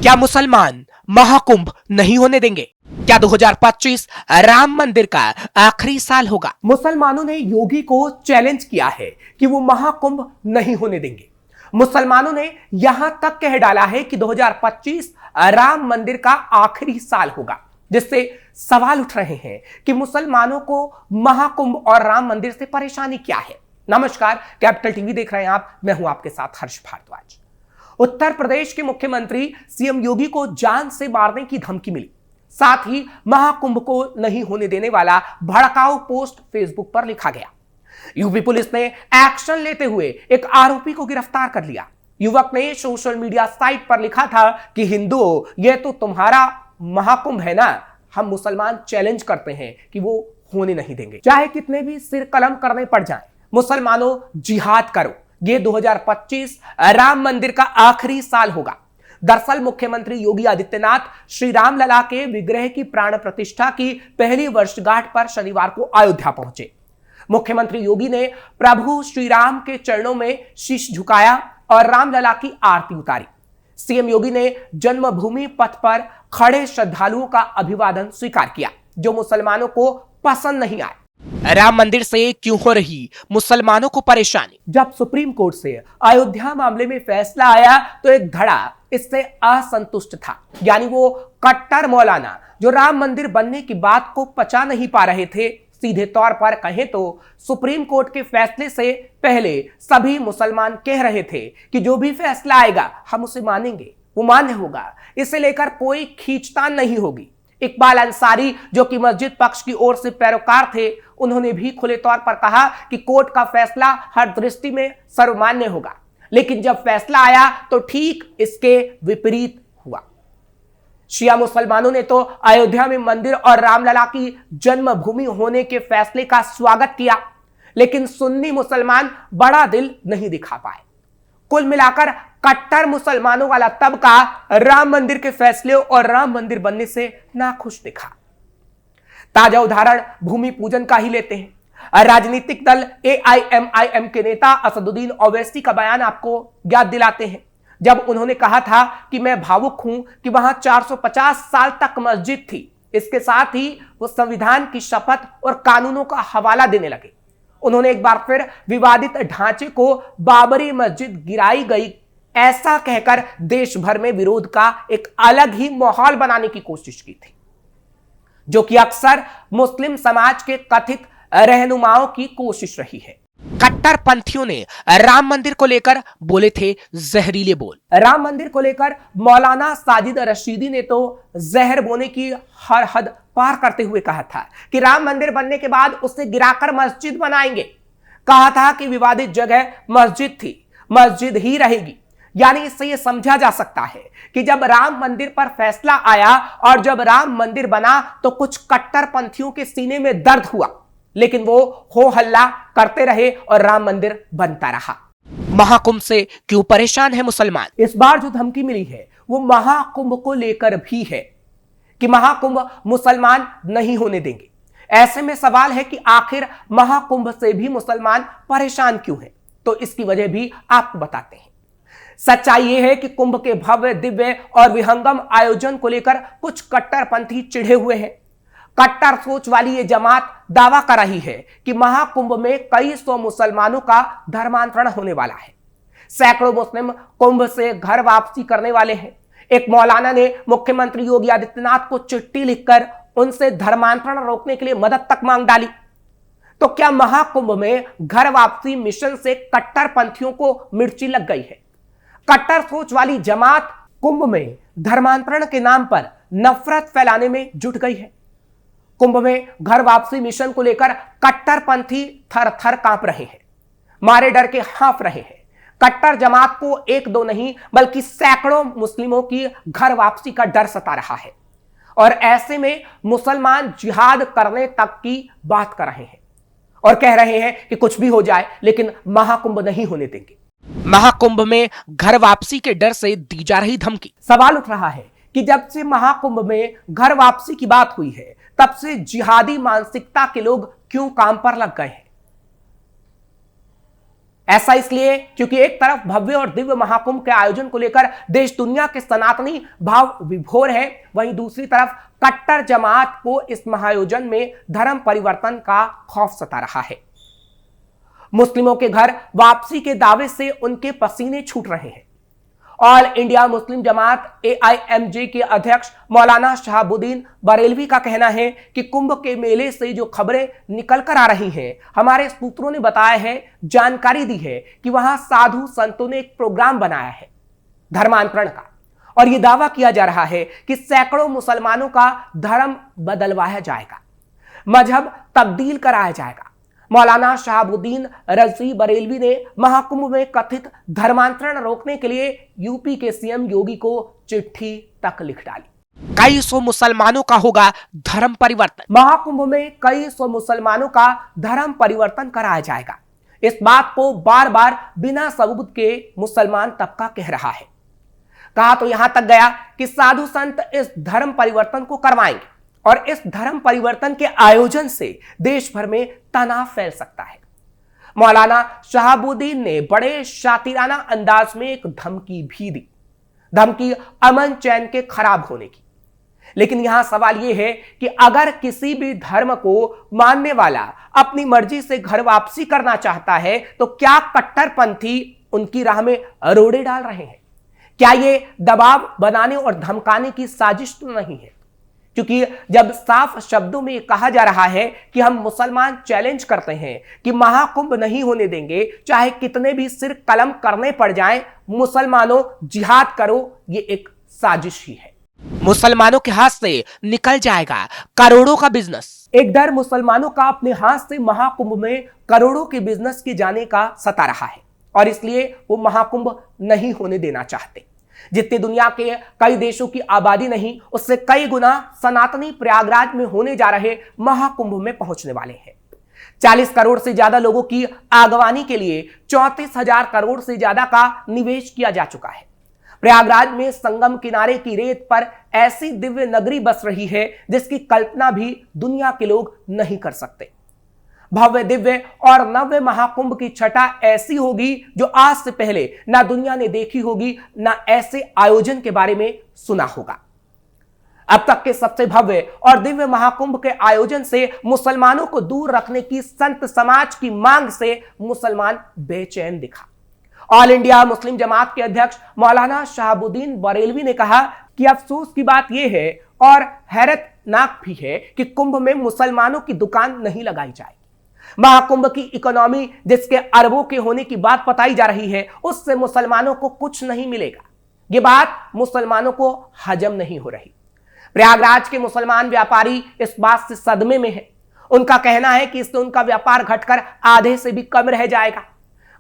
क्या मुसलमान महाकुंभ नहीं होने देंगे? क्या 2025 राम मंदिर का आखिरी साल होगा? मुसलमानों ने योगी को चैलेंज किया है कि वो महाकुंभ नहीं होने देंगे। मुसलमानों ने यहां तक कह डाला है कि 2025 राम मंदिर का आखिरी साल होगा, जिससे सवाल उठ रहे हैं कि मुसलमानों को महाकुंभ और राम मंदिर से परेशानी क्या है। नमस्कार, कैपिटल टीवी देख रहे हैं आप, मैं हूं आपके साथ हर्ष भारद्वाज। उत्तर प्रदेश के मुख्यमंत्री सीएम योगी को जान से मारने की धमकी मिली, साथ ही महाकुंभ को नहीं होने देने वाला भड़काऊ पोस्ट फेसबुक पर लिखा गया। यूपी पुलिस ने एक्शन लेते हुए एक आरोपी को गिरफ्तार कर लिया। युवक ने सोशल मीडिया साइट पर लिखा था कि हिंदुओं, यह तो तुम्हारा महाकुंभ है ना, हम मुसलमान चैलेंज करते हैं कि वो होने नहीं देंगे, चाहे कितने भी सिर कलम करने पड़ जाएं। मुसलमानों, जिहाद करो, ये 2025 राम मंदिर का आखिरी साल होगा। दरअसल मुख्यमंत्री योगी आदित्यनाथ श्री राम लला के विग्रह की प्राण प्रतिष्ठा की पहली वर्षगांठ पर शनिवार को अयोध्या पहुंचे। मुख्यमंत्री योगी ने प्रभु श्री राम के चरणों में शीश झुकाया और रामलला की आरती उतारी। सीएम योगी ने जन्मभूमि पथ पर खड़े श्रद्धालुओं का अभिवादन स्वीकार किया, जो मुसलमानों को पसंद नहीं आए। राम मंदिर से क्यों हो रही मुसलमानों को परेशानी? जब सुप्रीम कोर्ट से अयोध्या मामले में फैसला आया तो एक धड़ा इससे असंतुष्ट था, यानी वो कट्टर मौलाना जो राम मंदिर बनने की बात को पचा नहीं पा रहे थे। सीधे तौर पर कहें तो सुप्रीम कोर्ट के फैसले से पहले सभी मुसलमान कह रहे थे कि जो भी फैसला आएगा हम उसे मानेंगे, वो मान्य होगा, इसे लेकर कोई खींचतान नहीं होगी। इकबाल अंसारी, जो कि मस्जिद पक्ष की ओर से पैरोकार थे, उन्होंने भी खुले तौर पर कहा कि कोर्ट का फैसला हर दृष्टि में सर्वमान्य होगा। लेकिन जब फैसला आया तो ठीक इसके विपरीत हुआ। शिया मुसलमानों ने तो अयोध्या में मंदिर और रामलला की जन्मभूमि होने के फैसले का स्वागत किया, लेकिन सुन्नी मुसलमान बड़ा दिल नहीं दिखा पाए। कुल मिलाकर कट्टर मुसलमानों वाला तबका राम मंदिर के फैसले और राम मंदिर बनने से नाखुश दिखा। ताजा उदाहरण भूमि पूजन का ही लेते हैं। राजनीतिक दल एआईएमआईएम के नेता असदुद्दीन ओवैसी का बयान आपको याद दिलाते हैं, जब उन्होंने कहा था कि मैं भावुक हूं कि वहां 450 साल तक मस्जिद थी। इसके साथ ही वो संविधान की शपथ और कानूनों का हवाला देने लगे। उन्होंने एक बार फिर विवादित ढांचे को बाबरी मस्जिद गिराई गई ऐसा कहकर देश भर में विरोध का एक अलग ही माहौल बनाने की कोशिश की थी, जो कि अक्सर मुस्लिम समाज के कथित रहनुमाओं की कोशिश रही है। कट्टरपंथियों ने राम मंदिर को लेकर बोले थे जहरीले बोल। राम मंदिर को लेकर मौलाना साजिद रशीदी ने तो जहर बोने की हर हद पार करते हुए कहा था कि राम मंदिर बनने के बाद उसे गिराकर मस्जिद बनाएंगे। कहा था कि विवादित जगह मस्जिद थी, मस्जिद ही रहेगी। यानी इससे यह समझा जा सकता है कि जब राम मंदिर पर फैसला आया और जब राम मंदिर बना तो कुछ कट्टरपंथियों के सीने में दर्द हुआ, लेकिन वो हो हल्ला करते रहे और राम मंदिर बनता रहा। महाकुंभ से क्यों परेशान है मुसलमान? इस बार जो धमकी मिली है वो महाकुंभ को लेकर भी है कि महाकुंभ मुसलमान नहीं होने देंगे। ऐसे में सवाल है कि आखिर महाकुंभ से भी मुसलमान परेशान क्यों हैं? तो इसकी वजह भी आपको बताते हैं। सच्चाई यह है कि कुंभ के भव्य, दिव्य और विहंगम आयोजन को लेकर कुछ कट्टरपंथी चिढ़े हुए हैं। कट्टर सोच वाली ये जमात दावा कर रही है कि महाकुंभ में कई सौ मुसलमानों का धर्मांतरण होने वाला है। सैकड़ों मुस्लिम कुंभ से घर वापसी करने वाले हैं। एक मौलाना ने मुख्यमंत्री योगी आदित्यनाथ को चिट्ठी लिखकर उनसे धर्मांतरण रोकने के लिए मदद तक मांग डाली। तो क्या महाकुंभ में घर वापसी मिशन से कट्टरपंथियों को मिर्ची लग गई है? कट्टर सोच वाली जमात कुंभ में धर्मांतरण के नाम पर नफरत फैलाने में जुट गई है। कुंभ में घर वापसी मिशन को लेकर कट्टरपंथी थर थर कांप रहे हैं, मारे डर के हाँफ रहे हैं। कट्टर जमात को एक दो नहीं बल्कि सैकड़ों मुस्लिमों की घर वापसी का डर सता रहा है, और ऐसे में मुसलमान जिहाद करने तक की बात कर रहे हैं और कह रहे हैं कि कुछ भी हो जाए लेकिन महाकुंभ नहीं होने देंगे। महाकुंभ में घर वापसी के डर से दी जा रही धमकी। सवाल उठ रहा है कि जब से महाकुंभ में घर वापसी की बात हुई है तब से जिहादी मानसिकता के लोग क्यों काम पर लग गए हैं? ऐसा इसलिए क्योंकि एक तरफ भव्य और दिव्य महाकुंभ के आयोजन को लेकर देश दुनिया के सनातनी भाव विभोर है, वहीं दूसरी तरफ कट्टर जमात को इस महाआयोजन में धर्म परिवर्तन का खौफ सता रहा है। मुस्लिमों के घर वापसी के दावे से उनके पसीने छूट रहे हैं। ऑल इंडिया मुस्लिम जमात AIMJ के अध्यक्ष मौलाना शहाबुद्दीन बरेलवी का कहना है कि कुंभ के मेले से जो खबरें निकल कर आ रही हैं, हमारे सूत्रों ने बताया है, जानकारी दी है कि वहां साधु संतों ने एक प्रोग्राम बनाया है धर्मांतरण का, और यह दावा किया जा रहा है कि सैकड़ों मुसलमानों का धर्म बदलवाया जाएगा, मजहब तब्दील कराया जाएगा। मौलाना शहाबुद्दीन रजवी बरेलवी ने महाकुंभ में कथित धर्मांतरण रोकने के लिए यूपी के CM योगी को चिट्ठी तक लिख डाली। कई सौ मुसलमानों का होगा धर्म परिवर्तन। महाकुंभ में कई सौ मुसलमानों का धर्म परिवर्तन कराया जाएगा। इस बात को बार बार बिना सबूत के मुसलमान तबका कह रहा है। कहा तो यहां तक गया कि साधु संत इस धर्म परिवर्तन को करवाएंगे और इस धर्म परिवर्तन के आयोजन से देश भर में तनाव फैल सकता है। मौलाना शहाबुद्दीन ने बड़े शातिराना अंदाज में एक धमकी भी दी, धमकी अमन चैन के खराब होने की। लेकिन यहां सवाल यह है कि अगर किसी भी धर्म को मानने वाला अपनी मर्जी से घर वापसी करना चाहता है तो क्या कट्टरपंथी उनकी राह में रोड़े डाल रहे हैं? क्या यह दबाव बनाने और धमकाने की साजिश तो नहीं है? क्योंकि जब साफ शब्दों में कहा जा रहा है कि हम मुसलमान चैलेंज करते हैं कि महाकुंभ नहीं होने देंगे, चाहे कितने भी सिर कलम करने पड़ जाएं, मुसलमानों जिहाद करो, ये एक साजिश ही है। मुसलमानों के हाथ से निकल जाएगा करोड़ों का बिजनेस। एक डर मुसलमानों का अपने हाथ से महाकुंभ में करोड़ों के बिजनेस के जाने का सता रहा है और इसलिए वो महाकुंभ नहीं होने देना चाहते। जितनी दुनिया के कई देशों की आबादी नहीं, उससे कई गुना सनातनी प्रयागराज में होने जा रहे महाकुंभ में पहुंचने वाले हैं। 40 करोड़ से ज्यादा लोगों की आगवानी के लिए 34,000 करोड़ से ज्यादा का निवेश किया जा चुका है। प्रयागराज में संगम किनारे की रेत पर ऐसी दिव्य नगरी बस रही है जिसकी कल्पना भी दुनिया के लोग नहीं कर सकते। भव्य दिव्य और नव्य महाकुंभ की छटा ऐसी होगी जो आज से पहले ना दुनिया ने देखी होगी, ना ऐसे आयोजन के बारे में सुना होगा। अब तक के सबसे भव्य और दिव्य महाकुंभ के आयोजन से मुसलमानों को दूर रखने की संत समाज की मांग से मुसलमान बेचैन दिखा। ऑल इंडिया मुस्लिम जमात के अध्यक्ष मौलाना शहाबुद्दीन बरेलवी ने कहा कि अफसोस की बात यह है और हैरतनाक भी है कि कुंभ में मुसलमानों की दुकान नहीं लगाई जाएगी। महाकुंभ की इकोनॉमी जिसके अरबों के होने की बात बताई जा रही है, उससे मुसलमानों को कुछ नहीं मिलेगा। यह बात मुसलमानों को हजम नहीं हो रही। प्रयागराज के मुसलमान व्यापारी इस बात से सदमे में हैं। उनका कहना है कि इससे उनका व्यापार घटकर आधे से भी कम रह जाएगा।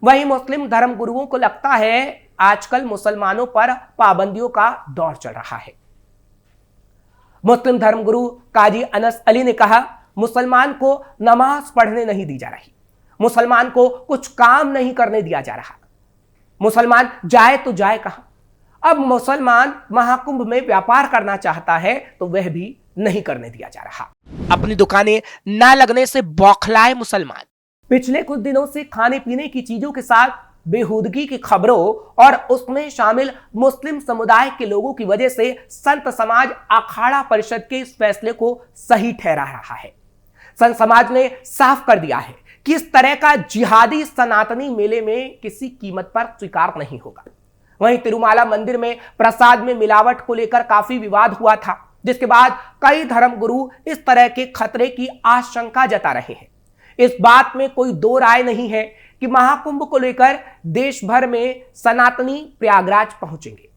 वहीं मुस्लिम धर्म गुरुओं को लगता है आजकल मुसलमानों पर पाबंदियों का दौर चल रहा है। मुस्लिम धर्म गुरु काजी अनस अली ने कहा, मुसलमान को नमाज पढ़ने नहीं दी जा रही, मुसलमान को कुछ काम नहीं करने दिया जा रहा, मुसलमान जाए तो जाए कहां। अब मुसलमान महाकुंभ में व्यापार करना चाहता है तो वह भी नहीं करने दिया जा रहा। अपनी दुकानें ना लगने से बौखलाए मुसलमान। पिछले कुछ दिनों से खाने पीने की चीजों के साथ बेहूदगी की खबरों और उसमें शामिल मुस्लिम समुदाय के लोगों की वजह से संत समाज अखाड़ा परिषद के इस फैसले को सही ठहरा रहा है। संत समाज ने साफ कर दिया है कि इस तरह का जिहादी सनातनी मेले में किसी कीमत पर स्वीकार नहीं होगा। वहीं तिरुमाला मंदिर में प्रसाद में मिलावट को लेकर काफी विवाद हुआ था, जिसके बाद कई धर्मगुरु इस तरह के खतरे की आशंका जता रहे हैं। इस बात में कोई दो राय नहीं है कि महाकुंभ को लेकर देश भर में सनातनी प्रयागराज पहुंचेंगे।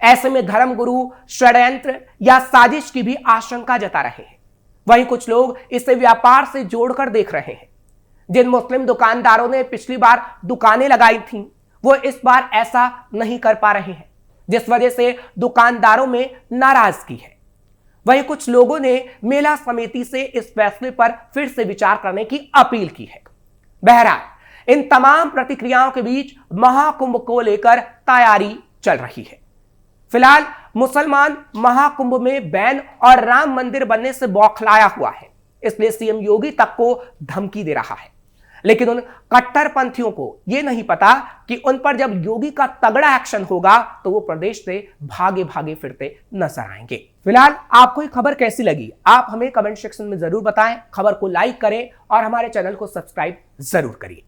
ऐसे में धर्मगुरु षड्यंत्र या साजिश की भी आशंका जता रहे हैं। वहीं कुछ लोग इसे व्यापार से जोड़कर देख रहे हैं। जिन मुस्लिम दुकानदारों ने पिछली बार दुकानें लगाई थीं, वो इस बार ऐसा नहीं कर पा रहे हैं, जिस वजह से दुकानदारों में नाराजगी है। वहीं कुछ लोगों ने मेला समिति से इस फैसले पर फिर से विचार करने की अपील की है। बहरहाल इन तमाम प्रतिक्रियाओं के बीच महाकुंभ को लेकर तैयारी चल रही है। फिलहाल मुसलमान महाकुंभ में बैन और राम मंदिर बनने से बौखलाया हुआ है, इसलिए CM योगी तक को धमकी दे रहा है। लेकिन उन कट्टरपंथियों को यह नहीं पता कि उन पर जब योगी का तगड़ा एक्शन होगा तो वो प्रदेश से भागे भागे फिरते नजर आएंगे। फिलहाल आपको ये खबर कैसी लगी, आप हमें कमेंट सेक्शन में जरूर बताएं। खबर को लाइक करें और हमारे चैनल को सब्सक्राइब जरूर करिए।